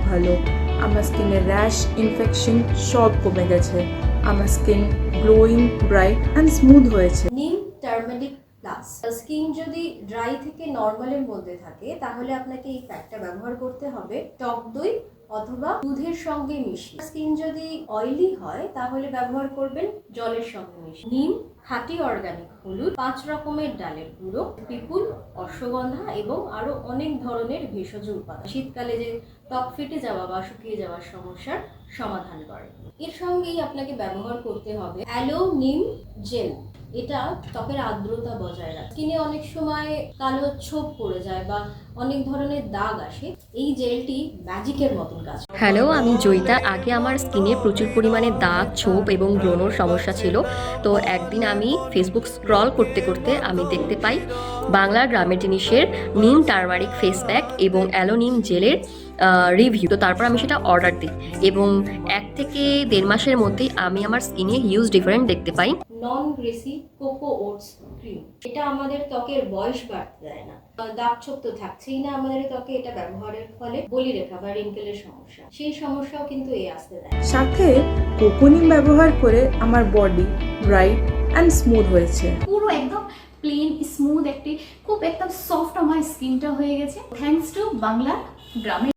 ভালো। আমার স্কিনের র্যাশ, ইনফেকশন সব কমে গেছে। আমার skin glowing, bright and smooth হয়েছে। নিম টার্মারিক প্লাস। স্কিন যদি ড্রাই থেকে নর্মালের মধ্যে থাকে তাহলে আপনাকে এই প্যাকটা ব্যবহার করতে হবে টক দই অথবা দুধের সঙ্গে মিশিয়ে। স্কিন যদি অয়েলি হয় তাহলে ব্যবহার করবেন জলের সঙ্গে মিশিয়ে। নিম, খাঁটি অর্গানিক হলুদ, 5 রকমের ডালের গুঁড়ো, পিপুল, অশ্বগন্ধা এবং আরো অনেক ধরনের ভেষজ উপাদান শীতকালে যে ত্বক ফেটে যাওয়া বা শুকিয়ে যাওয়ার সমস্যার সমাধান করে। এর সঙ্গেই আপনাকে ব্যবহার করতে হবে অ্যালো নিম জেল। এটা ত্বকের আর্দ্রতা বজায় রাখে। স্কিনে অনেক সময় কালো ছোপ পড়ে যায় বা অনেক ধরনের দাগ আসে, এই জেলটি ম্যাজিকের মতন কাজ করে। হ্যালো, আমি জয়িতা। আগে আমার স্কিনে প্রচুর পরিমাণে দাগ, ছোপ এবং ব্রণর সমস্যা ছিল। তো একদিন আমি ফেসবুক স্ক্রল করতে করতে আমি দেখতে পাই বাংলার গ্রামের জিনিসের নিম টারমারিক ফেস প্যাক এবং অ্যালো নিম জেলের রিভিউ। তো তারপর আমি সেটা অর্ডার দিই এবং 1 থেকে 1.5 মাসের মধ্যেই আমি আমার স্কিনে হিউজ ডিফারেন্ট দেখতে পাই। Non greasy cocoa oats cream, এটা আমাদের ত্বকের বয়স বাড়তে দেয় না। দাগ ছোপ তো থাকছেই না আমাদের ত্বকে, এটা ব্যবহারের ফলে বলিরেখা বা রিঙ্কেলের সমস্যা, সেই সমস্যাও কিন্তু আসতে দেয়। সাথে কোকোনিম ব্যবহার করে আমার বডি ব্রাইট অ্যান্ড স্মুথ হয়েছে। পুরো একদম প্লেন স্মুথ একটি খুব একদম সফট আমার স্কিনটা হয়ে গেছে থ্যাঙ্কস টু বাংলা গ্রামের